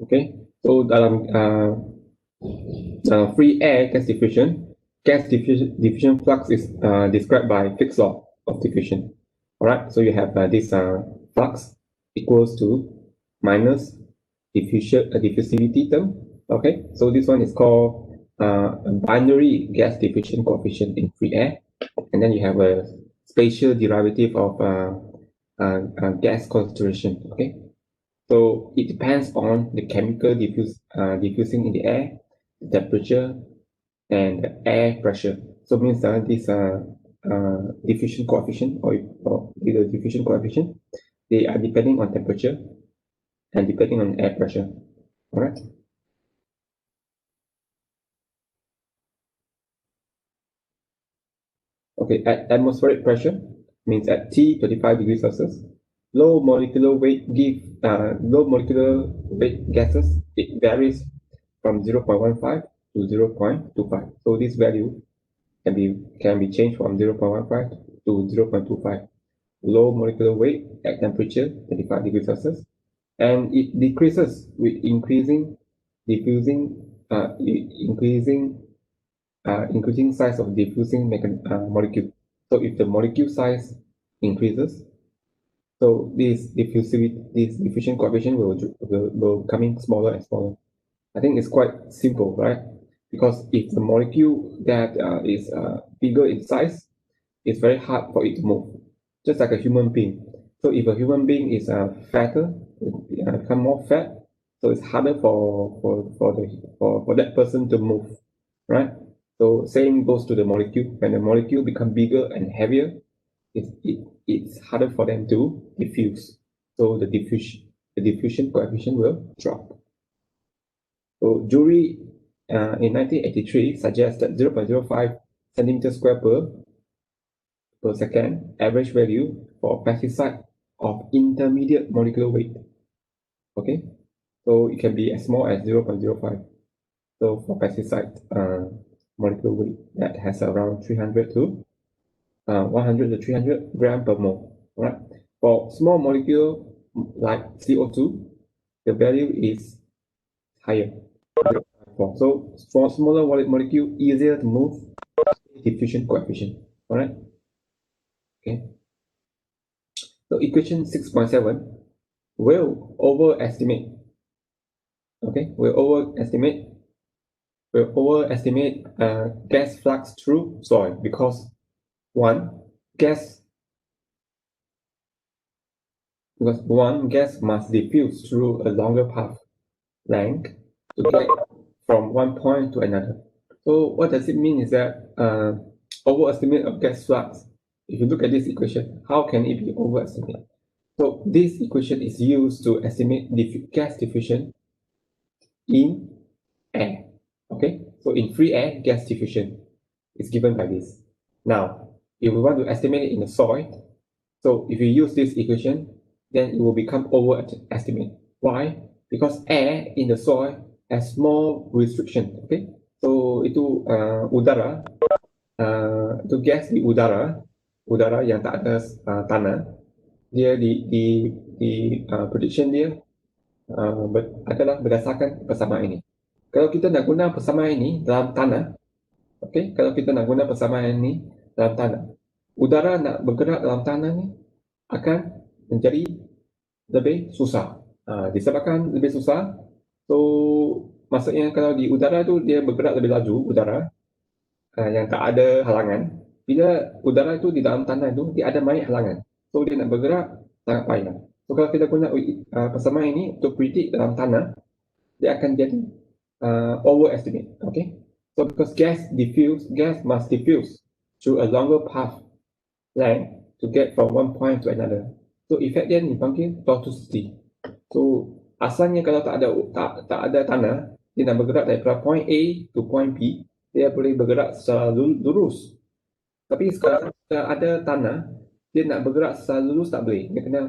Okay, so dalam free air gas diffusion flux is described by Fick's law of diffusion. All right, so you have this flux equals to minus diffusivity term. Okay, so this one is called a binary gas diffusion coefficient in free air, and then you have a spatial derivative of gas concentration. Okay, so it depends on the chemical diffusing in the air, the temperature, and the air pressure. So means this diffusion coefficient or the diffusion coefficient, they are depending on temperature and depending on air pressure. All right. Okay, at atmospheric pressure means at T 25 degrees Celsius, low molecular weight gases, it varies from 0.15 to 0.25. So this value can be changed from 0.15 to 0.25. Low molecular weight at temperature 35 degrees Celsius, and it decreases with diffusing, increasing size of diffusing molecule. So if the molecule size increases, so this diffusion coefficient will becoming smaller and smaller. I think it's quite simple, right? Because if the molecule that is bigger in size, it's very hard for it to move, just like a human being. So if a human being is fatter, become more fat, so it's harder for that person to move, right? So same goes to the molecule. When the molecule become bigger and heavier, it's harder for them to diffuse. So the diffusion coefficient will drop. So Jury in 1983 suggested 0.05 centimeter square per second average value for pesticide of intermediate molecular weight. Okay, so it can be as small as 0.05. So for pesticide molecular weight that has around 300 to 100 to 300 gram per mole. Right. For small molecule like CO2, the value is higher. So for smaller molecule, easier to move, diffusion coefficient. All right. Okay. So equation 6.7 will overestimate. Okay, will overestimate gas flux through soil because one gas must diffuse through a longer path length to get from one point to another. So what does it mean is that overestimate of gas flux. If you look at this equation, how can it be overestimated? So this equation is used to estimate gas diffusion in air. Okay, so in free air, gas diffusion is given by this. Now, if we want to estimate it in the soil, so if you use this equation, then it will become overestimate. Why? Because air in the soil has more restriction. Okay, so itu udara, itu gas di udara yang tak ada tanah, dia di prediction dia adalah berdasarkan persamaan ini. Kalau kita nak guna persamaan ini dalam tanah, okay, kalau kita nak guna persamaan ini dalam tanah, udara nak bergerak dalam tanah ni akan menjadi lebih susah. Disebabkan lebih susah, so maksudnya kalau di udara tu dia bergerak lebih laju, udara yang tak ada halangan. Bila udara itu di dalam tanah itu, dia ada banyak halangan. So dia nak bergerak sangat payah. So kalau kita guna persamaan ini untuk predict dalam tanah, dia akan jadi overestimate. Okay, so because gas must diffuse through a longer path length to get from one point to another. So effect dia dipanggil tortuosity. So asalnya kalau tak ada tanah, dia nak bergerak daripada point A to point B, dia boleh bergerak secara lurus. Tapi sekarang ada tanah, dia nak bergerak secara lurus tak boleh. Dia kena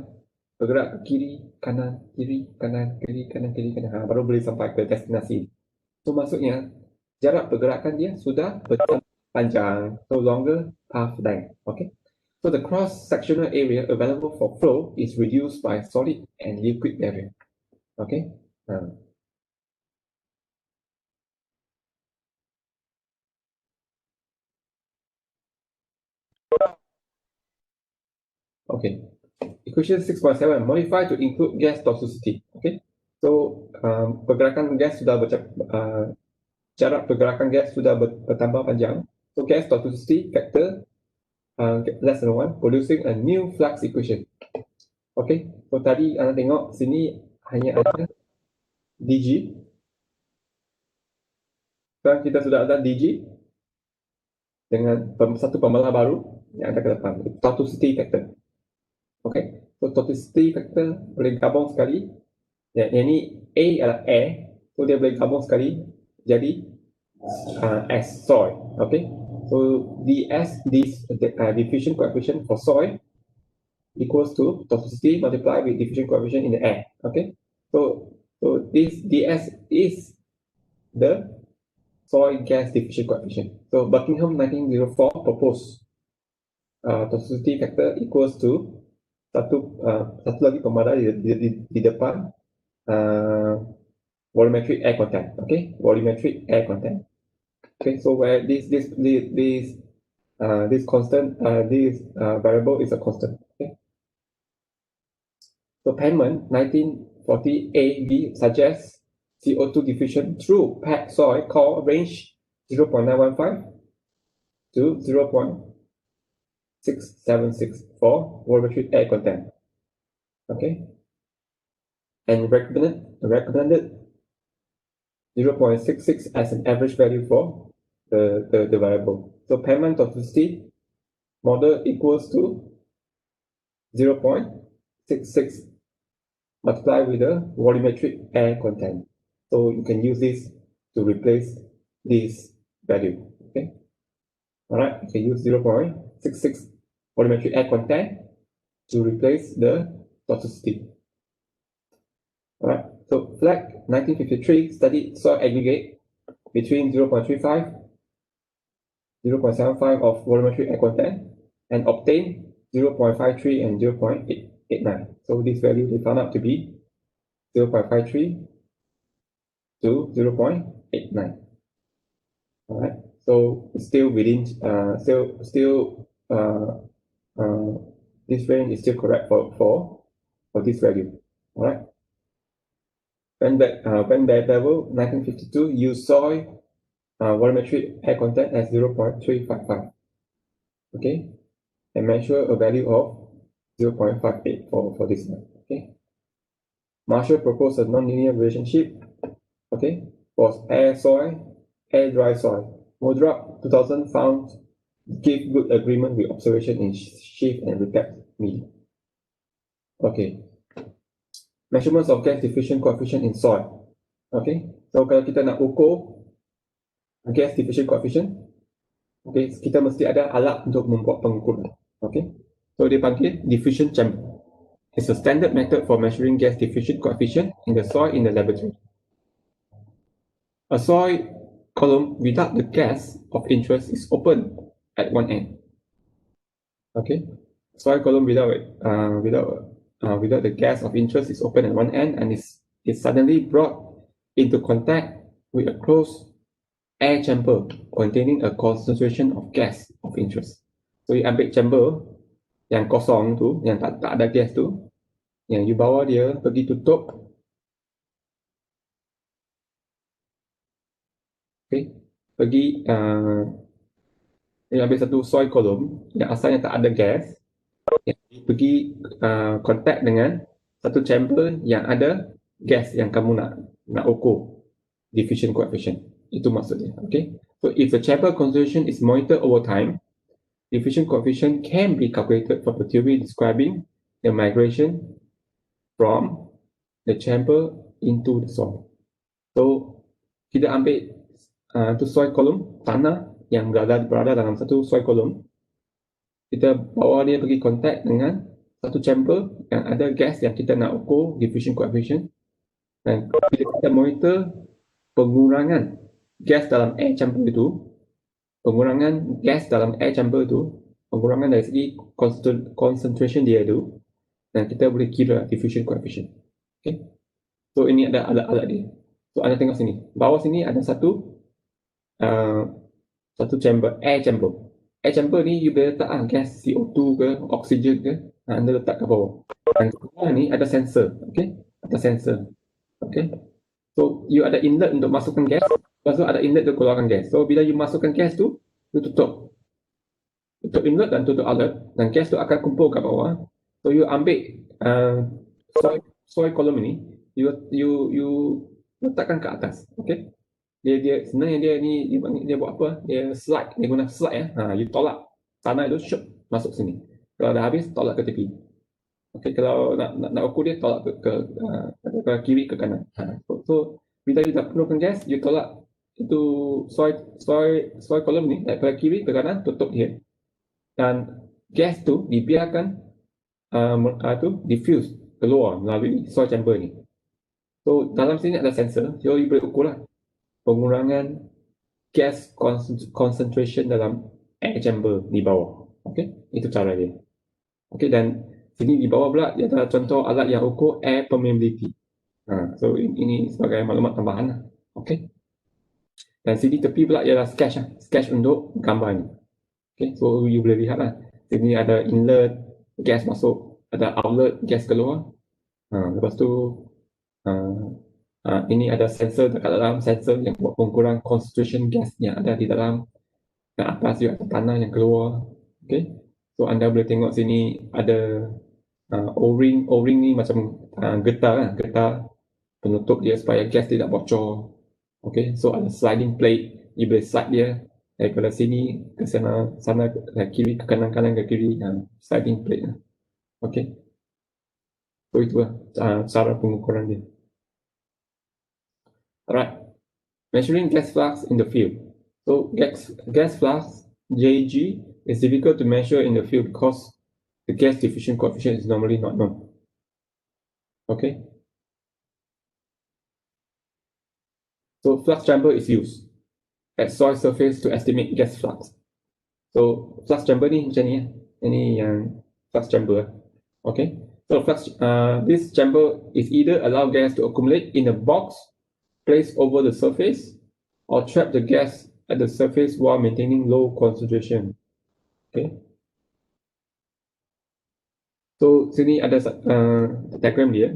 bergerak ke kiri, kanan, kiri, kanan, kiri, kanan, kiri, kanan. Baru boleh sampai ke destinasi. So maksudnya jarak pergerakan dia sudah panjang, so longer path length. Okay. So the cross-sectional area available for flow is reduced by solid and liquid barrier. Okay. Okay. Equation 6.7 modify to include gas toxicity. Okay. So pergerakan gas sudah jarak pergerakan gas sudah bertambah panjang. So gas toxicity factor less than 1, producing a new flux equation. Okay. So tadi anda tengok sini hanya ada dg. Sekarang kita sudah ada dg dengan satu pembelah baru yang ada ke depan, toxicity factor. Okay. So toxicity factor boleh gabung sekali. Yang ini A adalah air, so dia boleh gabung sekali jadi S soy. Okay. So ds, this diffusion coefficient for soy equals to toxicity multiplied with diffusion coefficient in the air. Okay. So this ds is the soy gas diffusion coefficient. So Buckingham 1904 proposed toxicity factor equals to satu lagi pemada di depan volumetric air content. Okay, volumetric air content. Okay, so where this constant, this variable is a constant. Okay. So Penman 1940 AB suggests CO2 diffusion through packed soil core range 0.915 to 0.676 for volumetric air content. Okay, and recommended 0.66 as an average value for the variable. So Penman toxicity model equals to 0.66 multiplied with the volumetric air content. So you can use this to replace this value. Okay. All right. You can use 0.66 volumetric air content to replace the toxicity. All right. So Fleck 1953 studied soil aggregate between 0.35, 0.75 of volumetric air content and obtained 0.53 and 0.89. So this value they found out to be 0.53 to 0.89. All right. So still within this range is still correct for this value. All right. When level 1952 used soil volumetric air content as 0.355. Okay, and measure a value of 0.58 for this one. Okay. Marshall proposed a nonlinear relationship. Okay, for air soil, air dry soil. Modrop 2000 found give good agreement with observation in shift and repair media. Okay. Measurements of gas diffusion coefficient in soil. Okay, so kalau kita nak ukur gas diffusion coefficient, okay, kita mesti ada alat untuk membuat pengukuran. Okay, so dia panggil diffusion chamber. It's a standard method for measuring gas diffusion coefficient in the soil in the laboratory. A soil column without the gas of interest is open at one end. Okay, soil column without the gas of interest is open at one end and is suddenly brought into contact with a closed air chamber containing a concentration of gas of interest. So you ambil chamber yang kosong tu, yang tak ada gas tu, yang you bawa dia pergi tutup. Okay, pergi ambil satu soil column yang asalnya tak ada gas, yang pergi contact dengan satu chamber yang ada gas yang kamu nak ukur diffusion coefficient. Itu maksudnya. Okay, so if the chamber concentration is monitored over time, diffusion coefficient can be calculated from the theory describing the migration from the chamber into the soil. So kita ambil tu soil column, tanah yang berada dalam satu soil column, kita bawa dia pergi contact dengan satu chamber yang ada gas yang kita nak ukur diffusion coefficient, dan bila kita monitor pengurangan gas dalam air chamber itu, pengurangan dari segi concentration dia itu, dan kita boleh kira diffusion coefficient. Okay, so ini ada alat-alat dia. So anda tengok sini, bawah sini ada satu chamber, air air chamber ni you boleh letak gas CO2 ke, oksigen ke, anda letak ke bawah. Dan bawah ni ada sensor, okay? Ada sensor, okay? So you ada inlet untuk masukkan gas, lepas tu ada inlet untuk keluarkan gas. So bila you masukkan gas tu, you tutup inlet dan tutup outlet, dan gas tu akan kumpul kat bawah. So you ambil soil column ni, you letakkan ke atas, okay? Dia sebenarnya dia buat apa? Dia slide, dia guna slide you tolak tanah itu syuk masuk sini. Kalau dah habis tolak ke tepi. Okay, kalau nak ukur dia tolak ke kiri ke kanan. So bila you dah penuhkan gas, you tolak itu soil column ni daripada kiri ke kanan, tutup dia. Dan gas tu dibiarkan diffuse keluar melalui soil chamber ni. So dalam sini ada sensor, so you boleh ukur lah pengurangan gas concentration dalam air chamber di bawah. Okay, itu cara dia. Okay, dan sini di bawah pula dia ada contoh alat yang ukur air permeability. So ini sebagai maklumat tambahan lah. Okay. Dan sini tepi pula ialah sketch untuk gambar ni. Okay, so you boleh lihat lah. Sini ada inlet, gas masuk, ada outlet, gas keluar. Lepas tu ini ada sensor dekat dalam, sensor yang buat pengukuran concentration gas yang ada di dalam. Dan atas juga ada tanah yang keluar. Okay. So anda boleh tengok sini ada O-ring ni macam getah penutup dia supaya gas tidak bocor. Okay. So ada sliding plate, you boleh slide dia daripada sini ke sana ke kiri ke kanan ke kiri, sliding plate. Okay. So itu cara pengukuran dia. Alright, measuring gas flux in the field. So gas flux Jg is difficult to measure in the field because the gas diffusion coefficient is normally not known. Okay. So flux chamber is used at soil surface to estimate gas flux. So flux chamber ni macam ni, ini yang flux chamber. Okay. So this chamber is either allow gas to accumulate in a box placed over the surface or trap the gas at the surface while maintaining low concentration. Okay. So sini ada diagram dia.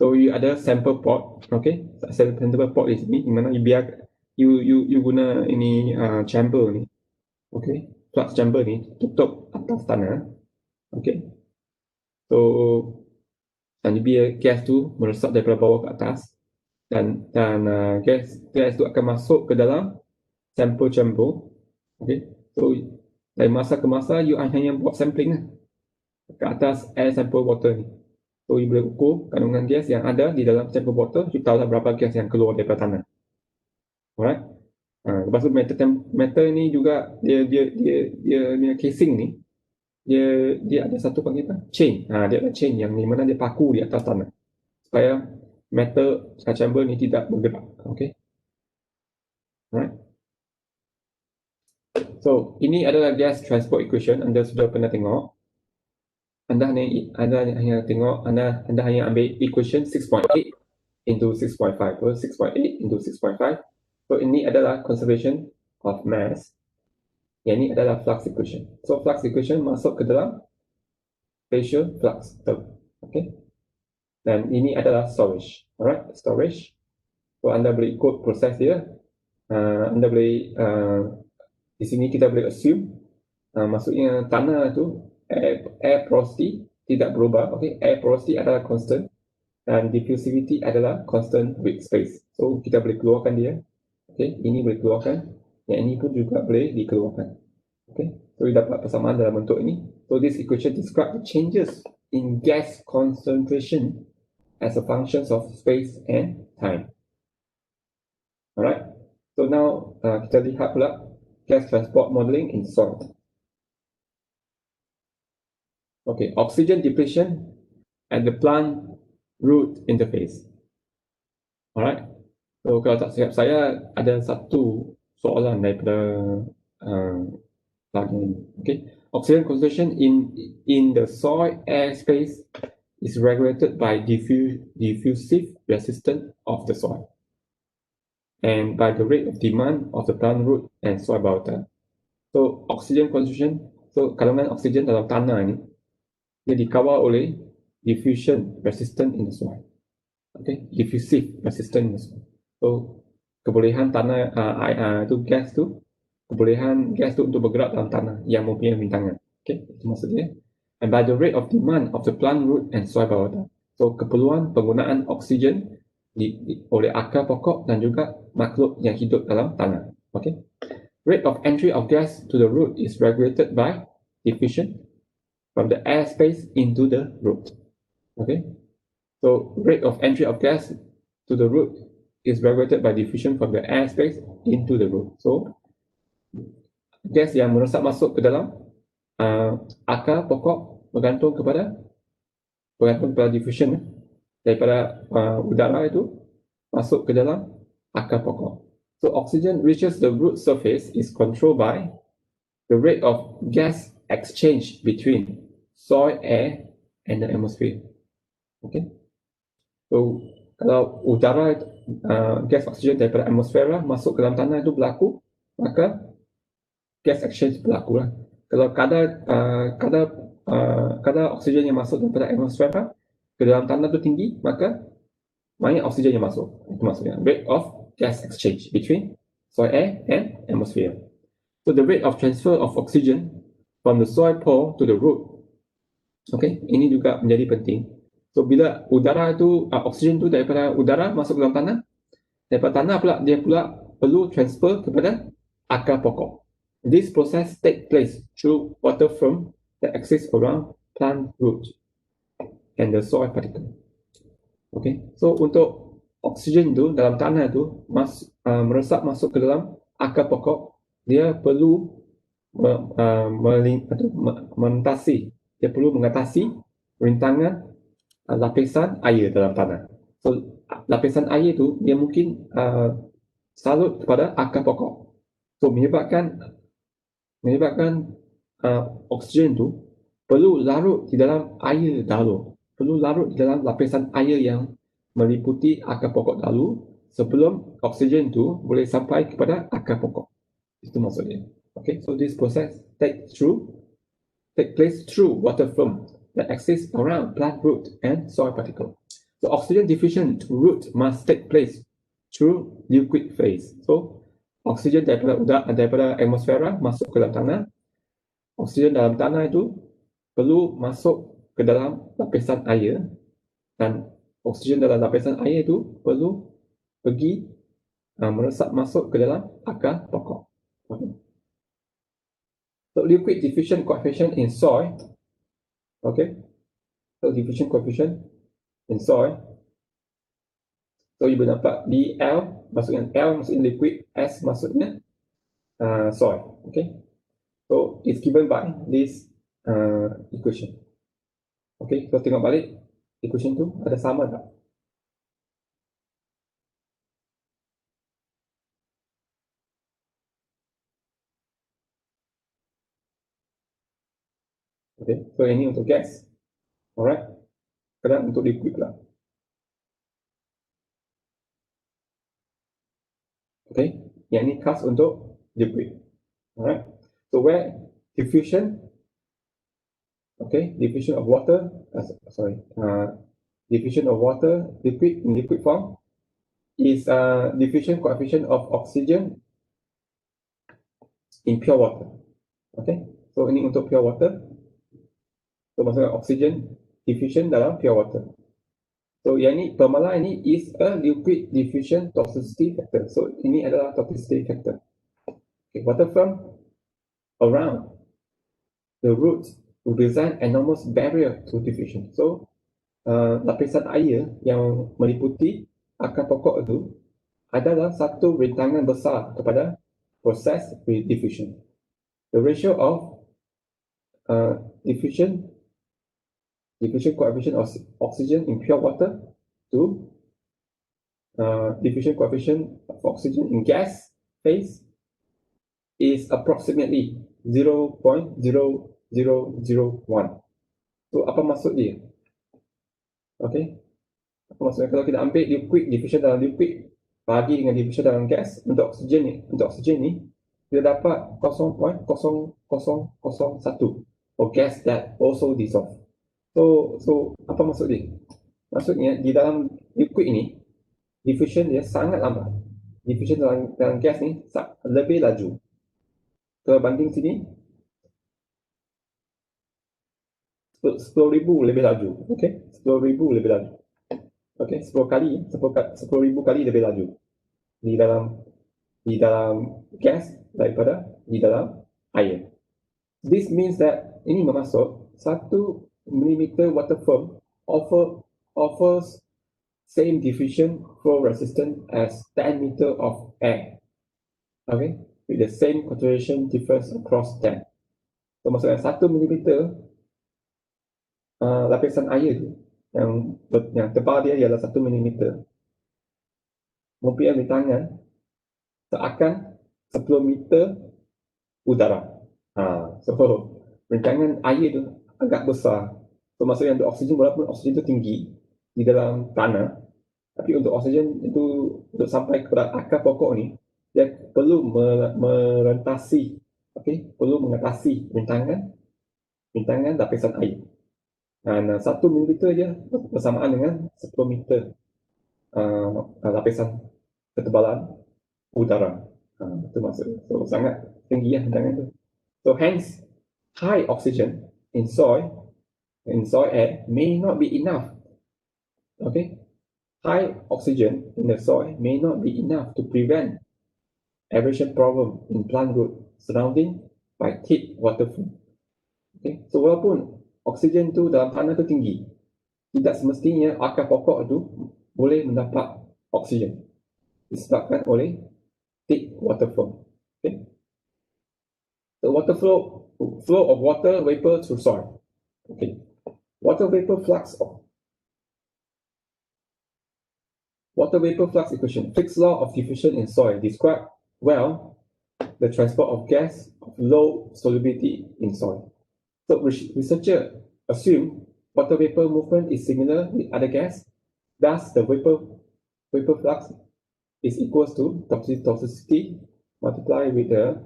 So you ada sample pot, okay? Sample pot di sini, di mana you guna ini chamber ni, okay? Flux chamber ni tutup atas tanah, okay? So dan biar gas tu meresap daripada bawah ke atas. Dan gas tu akan masuk ke dalam sample chamber. Okay. So dari masa ke masa you hanya buat sampling lah ke atas air sample water ni. So you boleh ukur kandungan gas yang ada di dalam sample water, you tahu lah berapa gas yang keluar daripada tanah. Alright. Lepas tu metal ni juga dia casing ni dia ada satu panggil chain. Dia ada chain yang di mana dia paku di atas tanah supaya metal chamber ni tidak bergerak. Okay. Right. So ini adalah gas transport equation. Anda sudah pernah tengok. Anda hanya ambil equation 6.8 into 6.5. So 6.8 into 6.5. So ini adalah conservation of mass. Yang ini adalah flux equation. So flux equation masuk ke dalam spatial flux term. Okay. Dan ini adalah storage. Alright, storage. So anda boleh ikut proses dia. Anda boleh di sini kita boleh assume maksudnya tanah tu air porosity tidak berubah. Okay, air porosity adalah constant dan diffusivity adalah constant with space. So kita boleh keluarkan dia. Okay, ini boleh keluarkan. Yang ini pun juga boleh dikeluarkan. Okay, so kita dapat persamaan dalam bentuk ini. So this equation describe the changes in gas concentration as a function of space and time. Alright, so now kita lihat pula gas transport modeling in soil. Okay, oxygen depletion at the plant root interface. Alright, so kalau tak silap saya ada satu soalan daripada bahagian. Okay, oxygen concentration in the soil air space is regulated by diffusive resistance of the soil and by the rate of demand of the plant root and soil biota. So oxygen concentration, so kandungan oksigen dalam tanah ini dia dikawal oleh diffusion resistant in the soil. Okay, diffusive resistant in the soil. So kebolehan tanah itu gas tu, kebolehan gas tu untuk bergerak dalam tanah yang mempunyai rintangan. Okay, itu maksudnya. And by the rate of demand of the plant root and soil biota. So keperluan penggunaan oksigen oleh akar pokok dan juga makhluk yang hidup dalam tanah. Okay. Rate of entry of gas to the root is regulated by diffusion from the air space into the root. Okay. So rate of entry of gas to the root is regulated by diffusion from the air space into the root. So gas yang meresap masuk ke dalam akar pokok bergantung kepada diffusion daripada udara itu masuk ke dalam akar pokok. So oxygen reaches the root surface is controlled by the rate of gas exchange between soil, air, and the atmosphere. Okay. So kalau udara gas oksigen daripada atmosfera masuk ke dalam tanah itu berlaku, maka gas exchange berlaku lah. Kalau kadar oksigen yang masuk daripada atmosfera ke dalam tanah itu tinggi, maka banyak oksigen yang masuk. Itu maksudnya rate of gas exchange between soil, air, and atmosphere. So the rate of transfer of oxygen from the soil pore to the root. Okay, ini juga menjadi penting. So bila udara itu oksigen itu daripada udara masuk ke dalam tanah, daripada tanah pula dia pula perlu transfer kepada akar pokok. This process take place through water film that exists around plant root and the soil particle. Okay, so untuk oksigen itu dalam tanah itu meresap masuk ke dalam akar pokok, dia perlu mengatasi rintangan lapisan air dalam tanah. So lapisan air itu dia mungkin salut kepada akar pokok. So menyebabkan oksigen itu perlu larut di dalam air dahulu. Perlu larut di dalam lapisan air yang meliputi akar pokok dahulu sebelum oksigen itu boleh sampai kepada akar pokok. Itu maksudnya. Okay, so this process take place through water film that exists around plant root and soil particle. So oxygen diffusion to root must take place through liquid phase. So oksigen daripada atmosfera masuk ke dalam tanah. Oksigen dalam tanah itu perlu masuk ke dalam lapisan air, dan oksigen dalam lapisan air itu perlu pergi meresap masuk ke dalam akar pokok. Okay. So liquid diffusion coefficient in soil. Okay. So diffusion coefficient in soil. So ibu nampak DL maksudnya L maksudnya liquid, S maksudnya soil. Okay. So it's given by this equation. Okay, kita tengok balik equation tu ada sama tak? Okay, so ini untuk gas. Alright. Sekarang untuk liquid lah. Okay, yang ini khas untuk liquid. Alright. So where diffusion, okay, diffusion of water, diffusion of water liquid in liquid form is diffusion coefficient of oxygen in pure water. Okay, so ini untuk pure water. So maksudnya oxygen diffusion dalam pure water. So yang ini permala ini is a liquid diffusion toxicity factor. So ini adalah toxicity factor. Okay, water from around the root represent enormous barrier to diffusion. So lapisan air yang meliputi akar pokok itu adalah satu rintangan besar kepada proses diffusion. The ratio of diffusion coefficient of oxygen in pure water to diffusion coefficient of oxygen in gas phase is approximately 0.0001. So apa maksud dia? Okay, apa maksudnya kalau kita ambil liquid diffusion dalam liquid bagi dengan diffusion dalam gas untuk oksigen ni dia dapat 0.0001 for gas that also dissolve. So apa maksud dia? Maksudnya di dalam liquid ini diffusion dia sangat lambat. Diffusion dalam gas ni lebih laju. Berbanding sini 10,000 lebih laju. Okey, 10,000 lebih laju. Okey, 10,000 kali lebih laju di dalam gas daripada di dalam air. This means that ini bermaksud 1 mm water film offers same diffusion flow resistance as 10 meter of air. Okay, with the same concentration difference across them. So maksudnya 1 mm lapisan air tu yang tebal dia ialah 1 mm. Mempunyai rintangan seakan 10 meter udara. So rintangan air tu agak besar. So maksudnya untuk oksigen, walaupun oksigen itu tinggi di dalam tanah, tapi untuk oksigen itu untuk sampai kepada akar pokok ni, dia perlu merentasi, perlu mengatasi rintangan lapisan air. Dan 1 mm je bersamaan dengan 10 meter lapisan ketebalan udara. Itu maksudnya. So sangat tinggi rintangan itu. So hence, high oxygen in soil air may not be enough. Okay, high oxygen in the soil may not be enough to prevent aeration problem in plant root surrounding by thick water flow. Okay, so walaupun oksigen tu dalam tanah tu tinggi, tidak semestinya akar pokok tu boleh mendapat oksigen disebabkan oleh thick water flow. Okay, the flow of water vapor through soil. Okay, water vapor flux equation, Fick's law of diffusion in soil, describe well the transport of gas of low solubility in soil. So researchers assume water vapor movement is similar with other gas. Thus, the vapor flux is equals to toxicity multiplied with the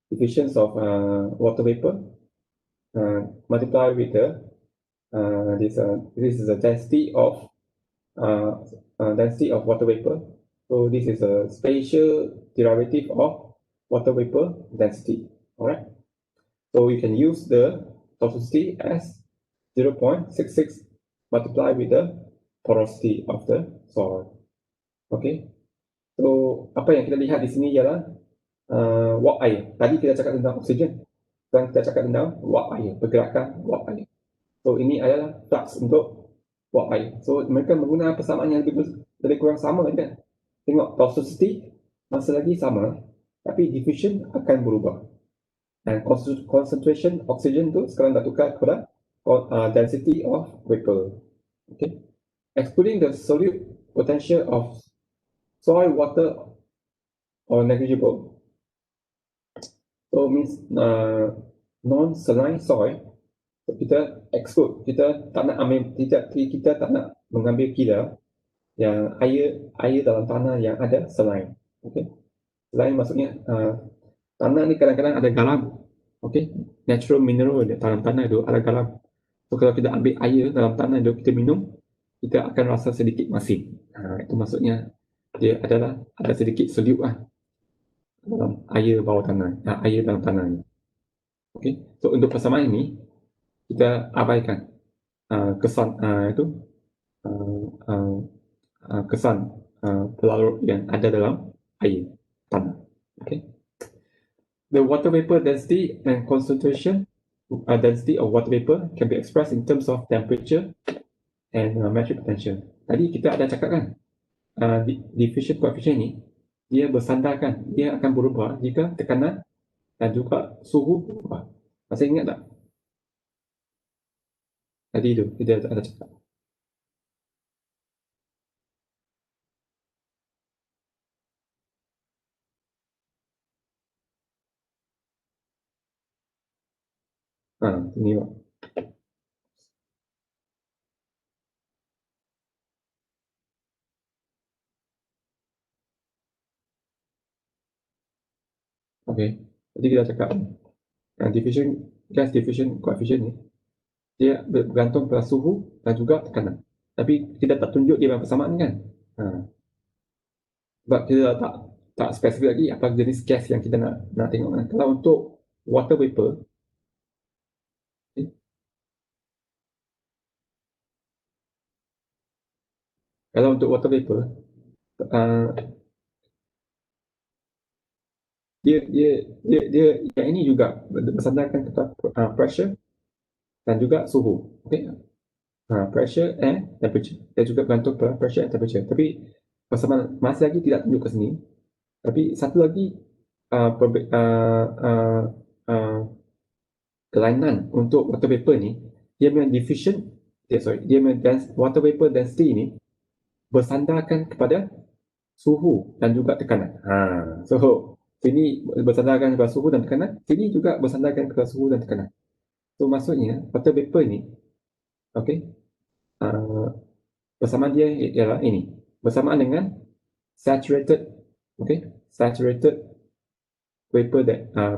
diffusion of water vapor multiplied with the this is the density of water vapor. So this is a spatial derivative of water vapor density. All right. So you can use the toxicity as 0.66 multiplied with the porosity of the soil. Okay. So apa yang kita lihat di sini ialah wap air. Tadi kita cakap tentang oksigen. Sekarang kita cakap tentang wap air, pergerakan wap air. So ini adalah flux untuk wap air. So mereka menggunakan persamaan yang lebih kurang sama kan. Tengok toxicity masih lagi sama, tapi diffusion akan berubah. Dan concentration oksigen tu sekarang dah tukar kepada density of vapor. Okay. Excluding the solute potential of soil water or negligible. So means non-saline soil. So kita exclude, kita tak nak mengambil kira yang air dalam tanah yang ada saline. Okay. Saline maksudnya tanah ni kadang-kadang ada garam. Okay. Natural mineral dalam tanah itu ada garam. So kalau kita ambil air dalam tanah itu kita minum, kita akan rasa sedikit masin. Itu maksudnya dia ada sedikit solute dalam air bawah tanah, air dalam tanah ni. Okay. So untuk persamaan ini kita abaikan kesan itu kesan pelarut yang ada dalam air tanah. Okay. The water vapor density and concentration density of water vapor can be expressed in terms of temperature and metric potential. Tadi kita ada cakap kan, diffusion coefficient ni dia bersandarkan, dia akan berubah jika tekanan dan juga suhu berubah. Masih ingat tak? Tadi itu kita ada cakap. Ini Pak. Okay, jadi kita cakap gas diffusion coefficient ni dia bergantung pada suhu dan juga tekanan. Tapi kita tak tunjuk dia dalam persamaan kan. Sebab kita tak spesifik lagi apa jenis gas yang kita nak tengok kan. Kalau untuk water vapor, kalau untuk water vapor, dia yang ini juga bersandarkan kepada pressure dan juga suhu. Okay? Pressure and temperature. Dia juga bergantung pada pressure and temperature. Tapi persamaan masih lagi tidak tunjuk ke sini. Tapi satu lagi kelainan untuk water vapor ni, dia punya diffusion, dia punya water vapor density ni bersandarkan kepada suhu dan juga tekanan. So sini bersandarkan kepada suhu dan tekanan, sini juga bersandarkan kepada suhu dan tekanan. So maksudnya water vapor ni, okay, persamaan dia ialah ini, bersamaan dengan saturated, okay, saturated vapor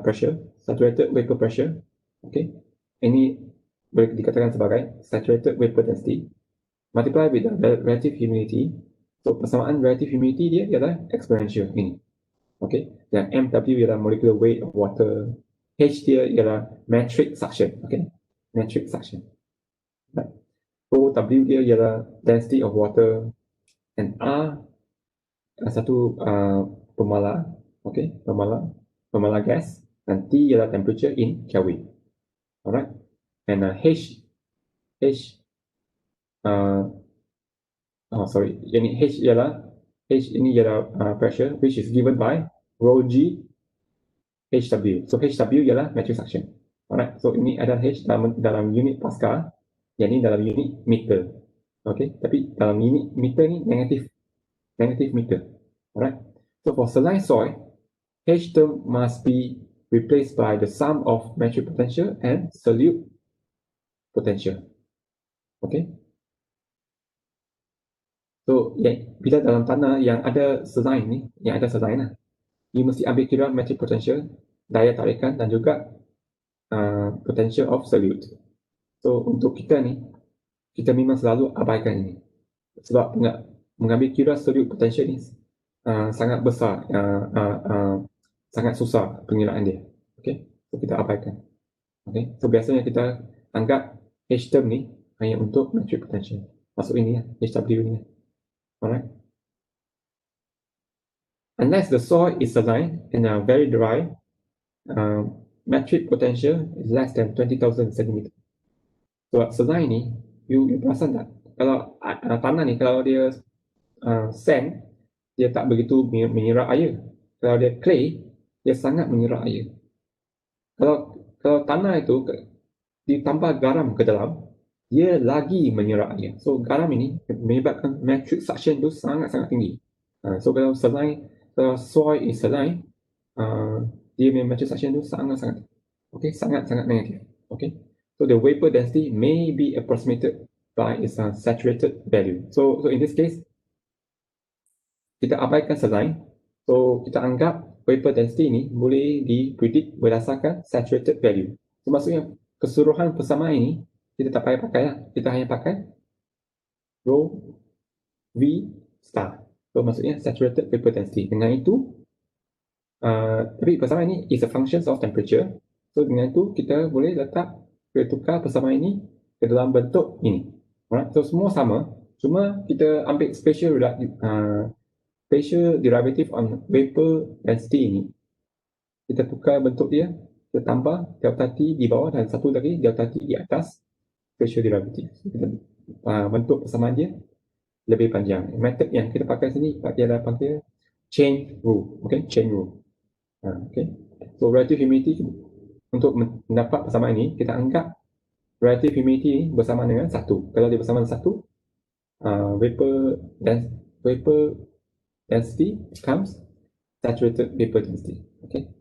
pressure, saturated vapor pressure, okay, ini boleh dikatakan sebagai saturated vapor density multiply with the relative humidity. So persamaan relative humidity dia ialah exponential ini, okay, dan MW ialah molecular weight of water, H dia ialah metric suction, okay, metric suction. Right. So W dia ialah density of water, and R satu pemala, okay, pemala gas, dan T ialah temperature in Kelvin. Alright, and H ini ialah pressure which is given by rho G HW. So HW ialah metric suction. Alright, so ini adalah H dalam unit Pascal, yang ini dalam unit meter. Okay, tapi dalam unit meter ni negative meter. Alright, so for saline soil, H term must be replaced by the sum of metric potential and solute potential. Okay. So bila dalam tanah yang ada saline ni, you mesti ambil kira metric potential, daya tarikan dan juga potential of solute. So untuk kita ni, kita memang selalu abaikan ini. Sebab mengambil kira solute potential ni sangat besar, sangat susah pengiraan dia. Okay, so kita abaikan. Okay, so biasanya kita anggap H term ni hanya untuk metric potential. Masuk ini ya, HW ni. Alright. Unless the soil is saline and very dry, metric potential is less than 20,000 cm. So saline ni, you perasan tak? Kalau tanah ni, kalau dia sand, dia tak begitu menyerap air. Kalau dia clay, dia sangat menyerap air. Kalau tanah itu ditambah garam ke dalam, dia lagi menyerap air. So garam ini menyebabkan metric suction itu sangat-sangat tinggi. So kalau soil is saline, dia metric suction itu sangat-sangat, okay, sangat-sangat negatif. Okay, so the vapor density may be approximated by its saturated value. So in this case, kita abaikan saline. So kita anggap vapor density ini boleh dipredict berdasarkan saturated value. So maksudnya keseluruhan persamaan ini kita tak payah pakai lah. Kita hanya pakai rho V star. So maksudnya saturated vapor density. Dengan itu, tapi persamaan ini is a function of temperature. So dengan itu kita boleh tukar persamaan ini ke dalam bentuk ini. Alright, so semua sama. Cuma kita ambil spatial derivative on vapor density ini. Kita tukar bentuk dia, kita tambah delta T di bawah dan satu lagi delta T di atas spatial derivative. Bentuk persamaan dia lebih panjang. Method yang kita pakai sini ialah pakai chain rule. Okay, chain rule. Okay. So relative humidity, untuk mendapat persamaan ini, kita anggap relative humidity bersama dengan 1. Kalau dia bersama dengan 1, vapor density becomes saturated vapor density. Okay.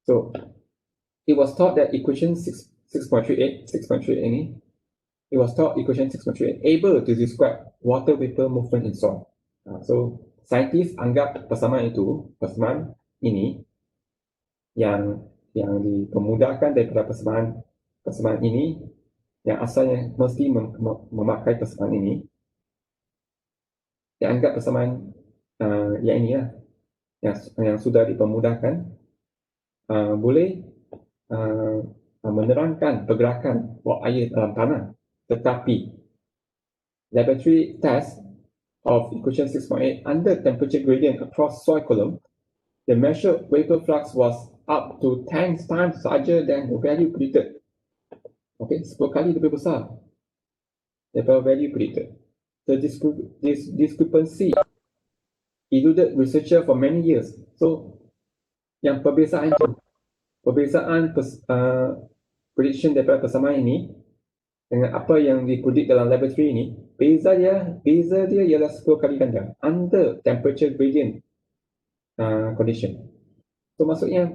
So it was thought that equation 6.38 ini, it was thought equation 6.38 able to describe water vapor movement in soil. So saintis anggap persamaan ini yang dipermudahkan daripada persamaan ini yang asalnya mesti memakai persamaan ini, dianggap persamaan yang ini lah, yang sudah dipermudahkan boleh menerangkan pergerakan wap air dalam tanah. Tetapi laboratory test of equation 6.8 under temperature gradient across soil column, the measured vapor flux was up to 10 times larger than the value predicted. Okay, 10 kali lebih besar daripada value predicted. The discrepancy eluded researcher for many years. So, yang perbezaan prediction daripada persamaan ini dengan apa yang dipredict dalam laboratory ini, beza dia ialah 10 kali ganda under temperature gradient condition. So maksudnya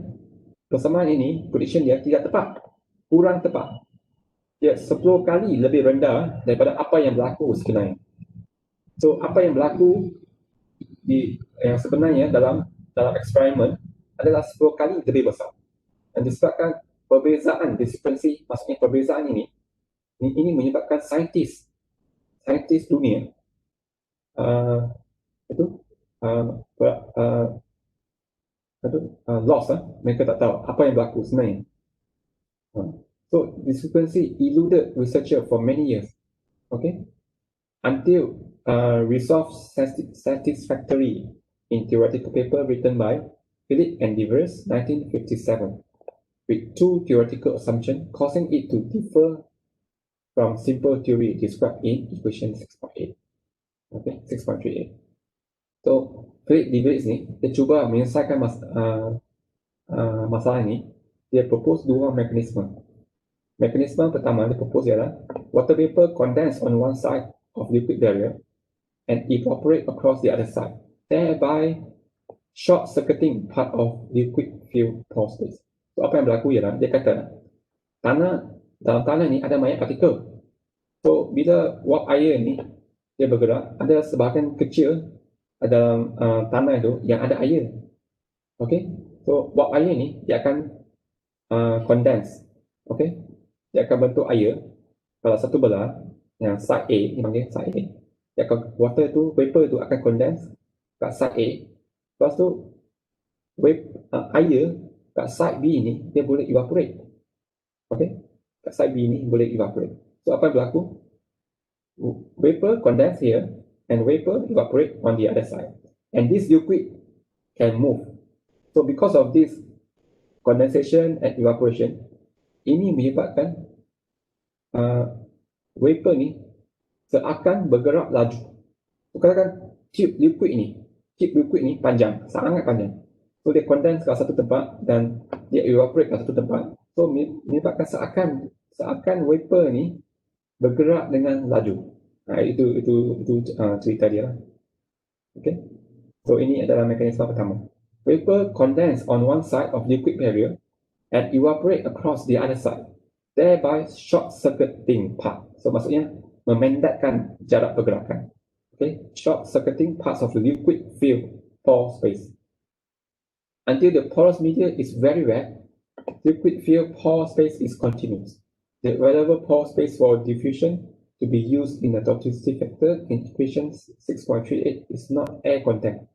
persamaan ini, prediction dia tidak tepat, kurang tepat. Dia 10 kali lebih rendah daripada apa yang berlaku sebenarnya. So apa yang berlaku yang sebenarnya dalam eksperimen adalah 10 kali lebih besar. Dan disebabkan perbezaan discrepancy, maksudnya perbezaan ini menyebabkan saintis dunia lost. Mereka tak tahu apa yang berlaku sebenarnya. So discrepancy eluded researcher for many years, okay, until resolved satisfactorily in theoretical paper written by Philip and Devers, 1957, with two theoretical assumptions causing it to differ from simple theory described in equation 6.8. Okay, 6.38. So Philip Devers ni dia cuba menyelesaikan masalah ini. Dia propose dua mekanisme. Mekanisme pertama dia propose ialah water vapor condense on one side of liquid barrier and evaporate across the other side, thereby short-circuiting part of liquid filled pore space. So apa yang berlaku ialah dia kata dalam tanah ni ada banyak partikel. So bila wap air ni dia bergerak, ada sebahagian kecil dalam tanah itu yang ada air. Okay, so wap air ni dia akan condense. Okay, dia akan bentuk air pada satu belah yang side A, dipanggil side A. Dia akan, vapor itu akan condense kat side A. Lepas tu air kat side B ni dia boleh evaporate. Okay, kat side B ni boleh evaporate. So apa yang berlaku? Vapor condense here and vapor evaporate on the other side, and this liquid can move. So because of this condensation and evaporation, ini menyebabkan vapor ni seakan bergerak laju. So katakan tube liquid ni panjang, sangat panjang. So dia condense kat satu tempat dan dia evaporate kat satu tempat. So menyebabkan seakan vapor ni bergerak dengan laju. Itu cerita dia. Okay. So ini adalah mekanisme pertama. Vapor condense on one side of liquid barrier and evaporate across the other side, thereby short-circuiting part. So maksudnya memendekkan jarak pergerakan. Okay, short-circuiting parts of the liquid filled pore space. Until the porous media is very wet, liquid filled pore space is continuous. The available pore space for diffusion to be used in the toxicity factor in equation 6.38 is not air content,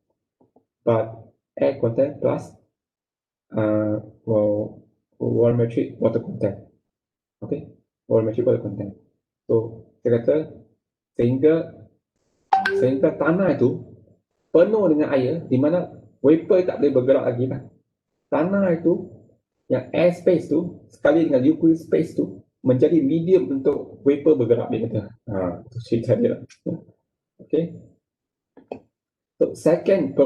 but air content plus volumetric water content. Okay, volumetric water content. So saya kata sehingga tanah itu penuh dengan air, di mana vapor tak boleh bergerak lagi lah. Tanah itu yang air space tu sekali dengan liquid space tu menjadi medium untuk vapor bergerak, dia kata. Itu cerita dia. Okay. So second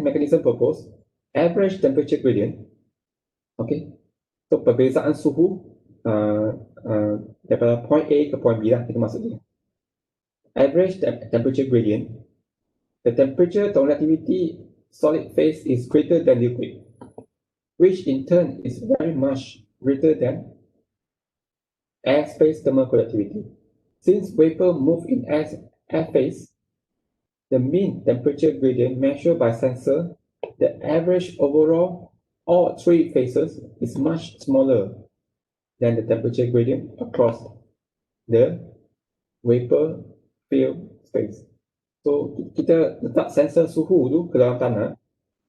mechanism proposed, average temperature gradient. Okay. So perbezaan suhu daripada point A ke point B lah, itu maksudnya. Average temperature gradient. The temperature to relativity solid phase is greater than liquid, which in turn is very much greater than air-space thermal conductivity. Since vapor move in air phase, the mean temperature gradient measured by sensor, the average overall all three phases is much smaller than the temperature gradient across the vapor field space. So kita letak sensor suhu tu ke dalam tanah,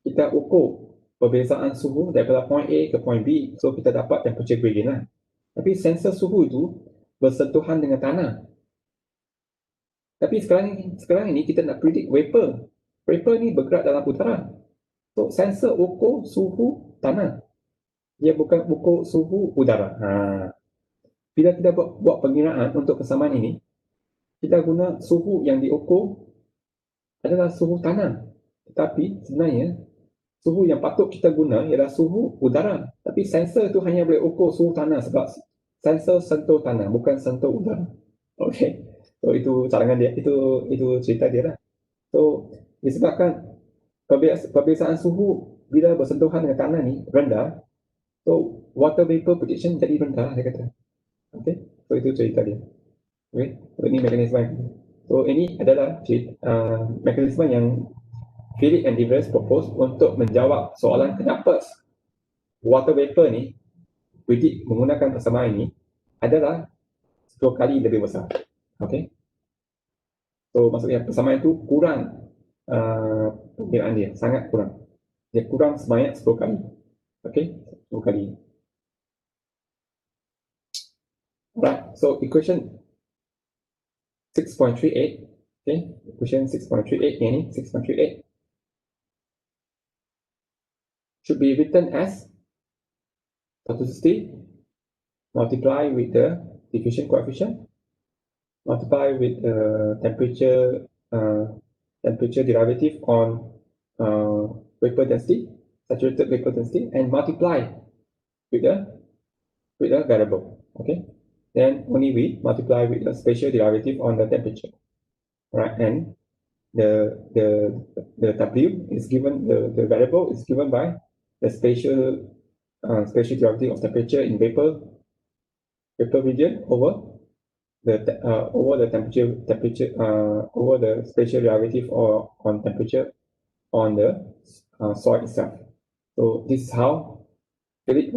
kita ukur perbezaan suhu daripada point A ke point B, so kita dapat temperature gradient lah. Tapi sensor suhu itu bersentuhan dengan tanah. Tapi sekarang ini kita nak predict vapor. Vapor ni bergerak dalam udara. So sensor ukur suhu tanah. Dia bukan ukur suhu udara. Bila kita buat pengiraan untuk persamaan ini, kita guna suhu yang diukur adalah suhu tanah. Tetapi sebenarnya suhu yang patut kita guna ialah suhu udara. Tapi sensor tu hanya boleh ukur suhu tanah sebab sensor sentuh tanah, bukan sentuh udara. Okay. So itu cadangan dia, itu cerita dia lah. So disebabkan perbezaan suhu bila bersentuhan dengan tanah ni rendah, so water vapor prediction jadi rendah, dia kata. Okay. So itu cerita dia. Okay. So ini mekanisme. So ini adalah mekanisme yang Philip and de Vries propose untuk menjawab soalan kenapa water vapor ni predict menggunakan persamaan ini adalah 10 kali lebih besar. Okay. So maksudnya persamaan itu kurang perkiraan dia, sangat kurang. Dia kurang sebanyak 10 kali. Okay, 10 kali. Right, so equation 6.38, okay, equation 6.38 ini, 6.38 should be written as 160 multiply with the diffusion coefficient, multiply with the temperature derivative on vapor density, saturated vapor density, and multiply with the variable. Okay, then only we multiply with the spatial derivative on the temperature, right? And the W is given, the variable is given by the spatial derivative of temperature in vapor region over the temperature over the spatial derivative or on temperature on the soil itself. So this is how Philip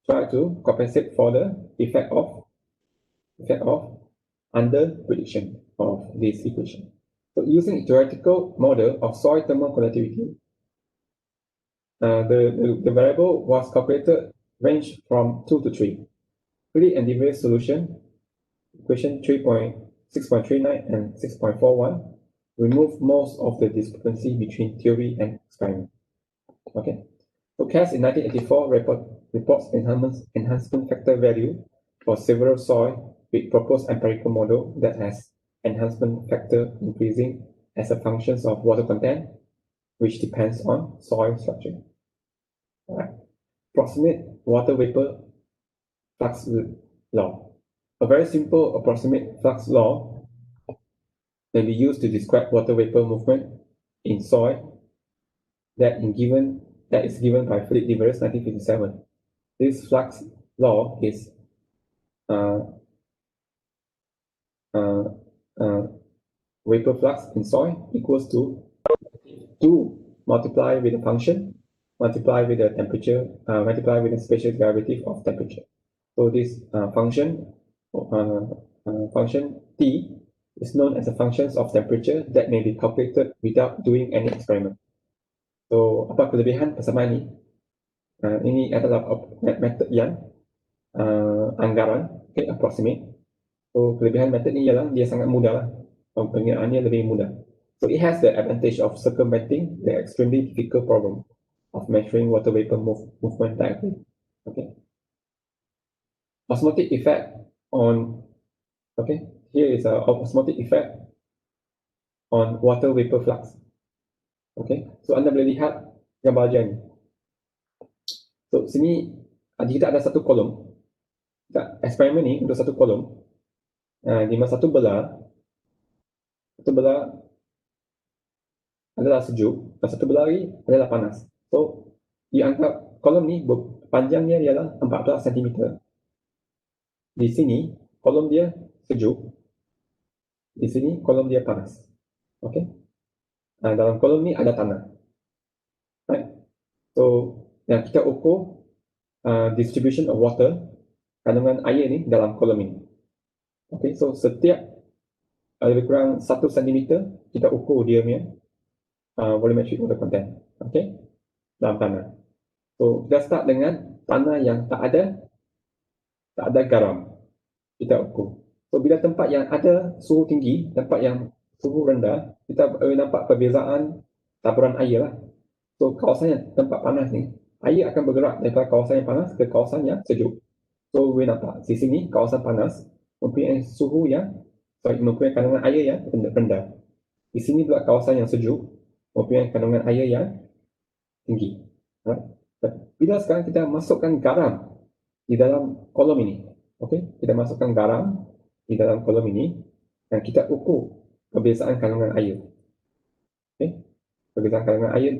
try to compensate for the effect of under prediction of this equation. So using a theoretical model of soil thermal conductivity, the variable was calculated range from 2 to 3. Philip and de Vries solution, equation 6.39 and 6.41, remove most of the discrepancy between theory and experiment. Okay. So Cass in 1984 reports enhancement factor value for several soil with proposed empirical model that has enhancement factor increasing as a function of water content, which depends on soil structure. All right. Approximate water vapor flux law. A very simple approximate flux law may be used to describe water vapor movement in soil that is given by Philip de Vries 1957. This flux law is vapor flux in soil equals to 2 multiplied with the function, multiplied with the temperature, multiplied with the spatial derivative of temperature. So this function T is known as a function of temperature that may be calculated without doing any experiment. So apa kelebihan persamaan ini? Ini adalah method yang anggaran, okay, approximate. So kelebihan method ini ialah dia sangat mudah lah, pengiraannya lebih mudah. So it has the advantage of circumventing the extremely difficult problem of measuring water vapor movement directly. Okay. Osmotic effect on, okay, here is a osmotic effect on water vapor flux. Okay, so anda boleh lihat gambar dia ni. So sini kita ada satu kolom. Eksperimen ni untuk satu kolom. Di mana satu belah adalah sejuk dan satu belah lagi adalah panas. So dianggap kolom ni panjangnya ialah 14 cm. Di sini kolom dia sejuk, di sini kolom dia panas. Okay. dalam kolom ni ada tanah. Right? So yang kita ukur distribution of water, kandungan air ni dalam kolom ini. Okay, so setiap lebih kurang 1 cm kita ukur dia punya volumetric water content. Okay, dalam tanah. So kita start dengan tanah yang tak ada garam. Kita ukur. So bila tempat yang ada suhu tinggi, tempat yang suhu rendah, kita boleh nampak perbezaan taburan air lah. So kawasan yang tempat panas ni, air akan bergerak daripada kawasan yang panas ke kawasan yang sejuk. So boleh nampak di sini kawasan panas mempunyai mempunyai kandungan air yang rendah. Di sini pula kawasan yang sejuk mempunyai kandungan air yang tinggi. Right? Bila sekarang kita masukkan garam di dalam kolom ini, okay? Kita masukkan garam di dalam kolom ini dan kita ukur perbezaan kandungan air. Okay? Perbezaan kandungan air,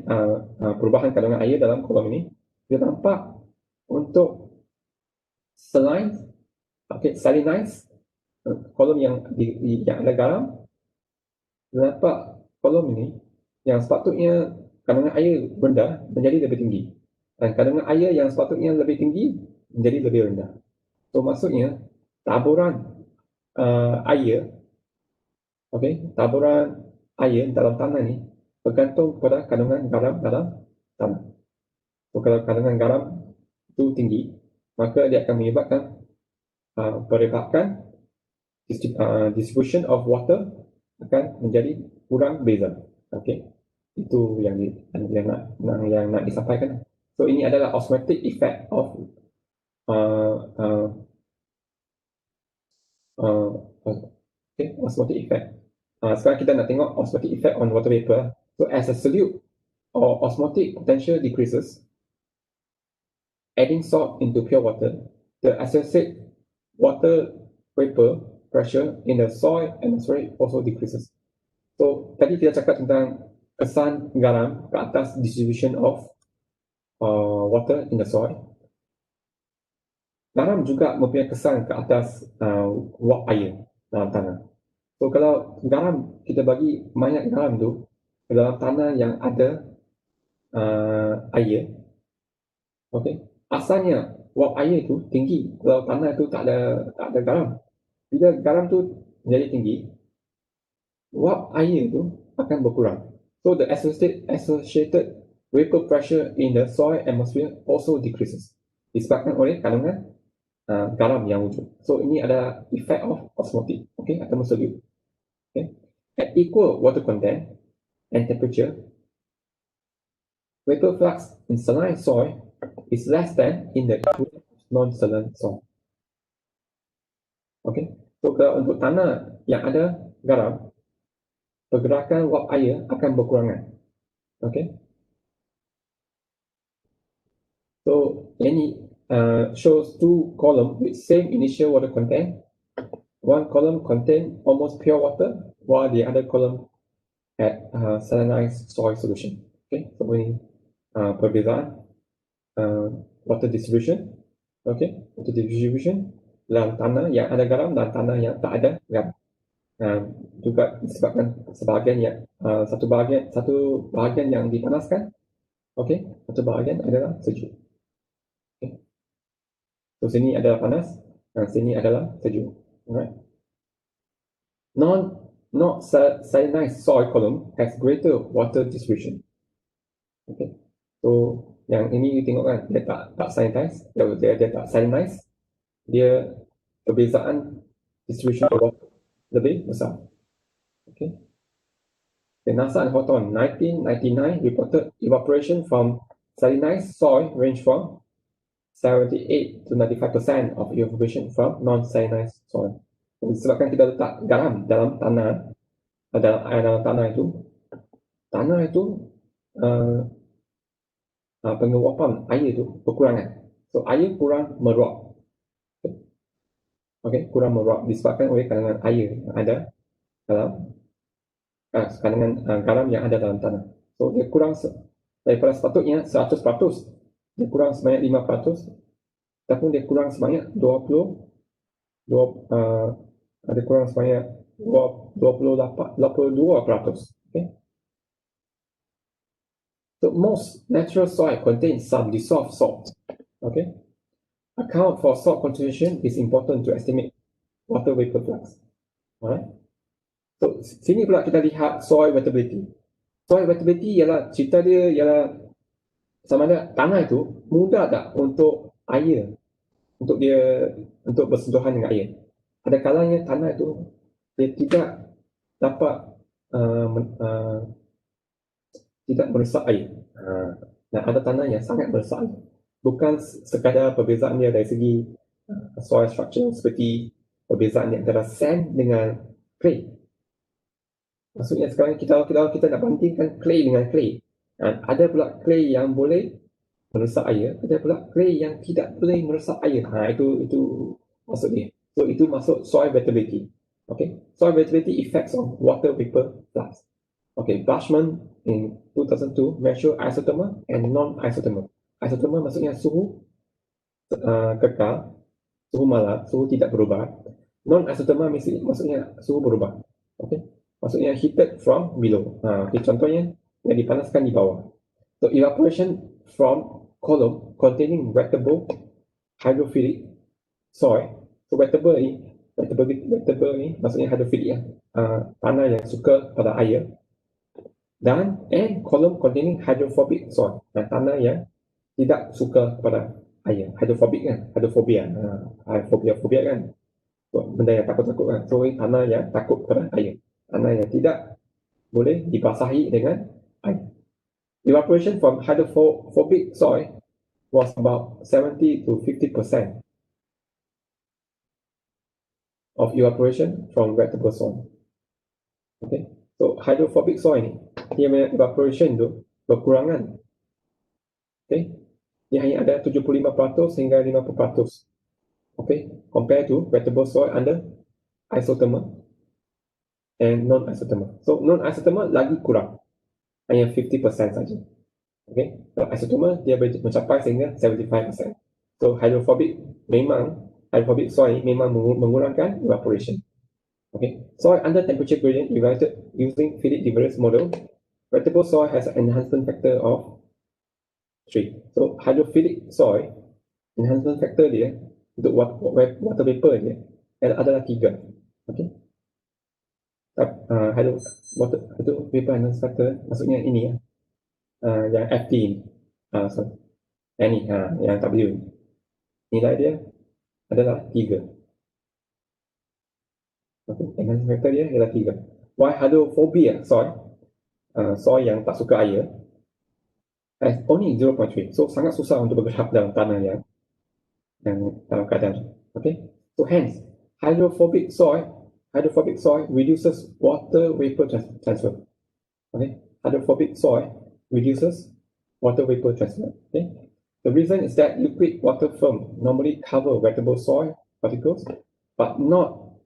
perubahan kandungan air dalam kolom ini, kita nampak untuk salinized, kolom yang ada garam, kita nampak kolom ini yang sepatutnya kandungan air rendah menjadi lebih tinggi dan kandungan air yang sepatutnya lebih tinggi menjadi lebih rendah. So maksudnya taburan air, taburan air dalam tanah ni bergantung kepada kandungan garam dalam tanah. So kalau kandungan garam itu tinggi, maka dia akan menyebabkan distribution of water akan menjadi kurang beza. Okay, itu yang nak disampaikan. So ini adalah osmotic effect of osmotic effect. Sekarang kita nak tengok osmotic effect on water vapor. So as a solute or osmotic potential decreases, adding salt into pure water, the associated water vapor pressure in the soil atmosphere also decreases. So tadi kita cakap tentang kesan garam ke atas distribution of water in the soil. Garam juga mempunyai kesan ke atas wap air dalam tanah. So kalau garam, kita bagi banyak garam tu ke dalam tanah yang ada air, okay, asalnya wap air tu tinggi kalau tanah tu tak ada garam. Bila garam tu menjadi tinggi, wap air tu akan berkurang. So the associated vapor pressure in the soil atmosphere also decreases, disebabkan oleh kandungan garam yang wujud. So ini adalah effect of osmotic, okay, atau solute. Okay. At equal water content and temperature, vapor flux in saline soil is less than in the non-saline soil. Okay. So kalau untuk tanah yang ada garam, pergerakan wap air akan berkurangan. Okay. So ini shows two columns with same initial water content. One column contain almost pure water, while the other column had salinized soil solution. Okay, so ini perbezaan water distribution. Okay, water distribution dalam tanah yang ada garam dan tanah yang tak ada garam. Juga disebabkan satu bahagian yang dipanaskan. Okay, satu bahagian adalah sejuk. Okay. So sini adalah panas dan sini adalah sejuk. Alright. Not salinized soil column has greater water distribution. Okay. So yang ini tengok kan, dia tak salinized, dia tak salinized, dia perbezaan distribution of water lebih besar. Okay. The NASA and Houghton 1999 reported evaporation from salinized soil range from 78 to 95% of evaporation from non-salinized soil. Disebabkan kita letak garam dalam tanah, dalam tanah itu penguapan air itu berkurangan. So air kurang meluap. Okay, kurang meluap disebabkan oleh kandungan air yang ada dalam kandungan garam yang ada dalam tanah. So dia kurang daripada sepatutnya 100%, dia kurang sebanyak 5%, ataupun dia kurang sebanyak 82%. Okay. So most natural soil contains some dissolved salt. Okay. Account for salt concentration is important to estimate water vapor flux. Alright. So sini pula kita lihat soil wettability. Soil wettability ialah cerita dia ialah sama ada tanah itu mudah tak untuk air, untuk dia untuk bersentuhan dengan air. Ada kalanya tanah itu dia tidak dapat tidak meresap air. Dan ada tanah yang sangat meresap air. Bukan sekadar perbezaan dia dari segi soil structure seperti perbezaan di antara sand dengan clay. Maksudnya sekarang kita nak bandingkan clay dengan clay. Ada pula clay yang boleh meresap air, ada pula clay yang tidak boleh meresap air. Itu maksud dia. So itu masuk soil wettability. Okay, soil wettability effects on water vapor flux. Okay, Bushman in 2002 measure isothermal and non-isothermal. Isothermal maksudnya suhu kekal, suhu malam, suhu tidak berubah. Non-isothermal maksudnya suhu berubah. Okay, maksudnya heated from below. Okay, contohnya yang dipanaskan di bawah. So evaporation from column containing wettable hydrophilic soil. So wettable ni maksudnya hydrophilic ya. Tanah yang suka pada air. Dan column containing hydrophobic soil. Tanah yang tidak suka kepada air. Hydrophobic kan, hydrophobia. Phobia kan, benda yang takut-takut kan. So tanah yang takut kepada air, tanah yang tidak boleh dibasahi dengan air. Evaporation from hydrophobic soil was about 70 to 50% of evaporation from wettable soil. Okay, so hydrophobic soil ni dia punya evaporation tu berkurangan. Okay, dia hanya ada 75% hingga 50%. Okay, compared to wettable soil under isothermal and non-isothermal. So non-isothermal lagi kurang, hanya 50% saja. Okay, so isothermal dia boleh mencapai sehingga 75%. So hydrophobic soil memang mengurangkan evaporation. Okay, soil under temperature gradient evaluated using Philip Devereaux's model. Wettable soil has an enhancement factor of 3. So hydrophilic soil enhancement factor dia untuk water vapor dia adalah 3. Okay. Water vapor enhancement factor maksudnya ini ya, yang FT ni. Sorry. Ini yang W. Nilai dia adalah 3. Okay. Enhancement factor dia adalah 3. Why hydrophobia soil, soil yang tak suka air, has only 0.3. So sangat susah untuk bergerak dalam tanah yang dalam keadaan. Okay. So hence hydrophobic soil reduces water vapor transfer. Okay, hydrophobic soil reduces water vapor transfer. Okay, the reason is that liquid water film normally cover wettable soil particles, but not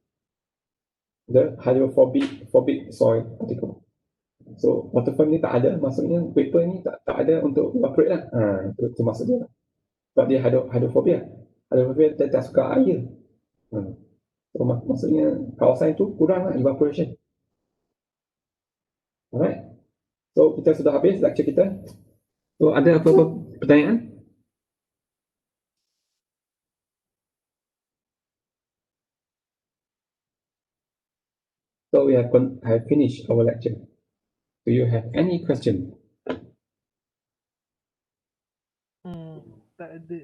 the hydrophobic soil particle. So water film ni tak ada, maksudnya vapor ni tak ada untuk evaporate lah. Itu maksud dia. Sebab dia hydrophobia. Hydrophobia dia tak suka air. So, maksudnya kawasan itu kurang evaporation. Alright. So kita sudah habis lecture kita. So ada apa-apa pertanyaan? So we have finished our lecture. Do you have any question? Tak ada.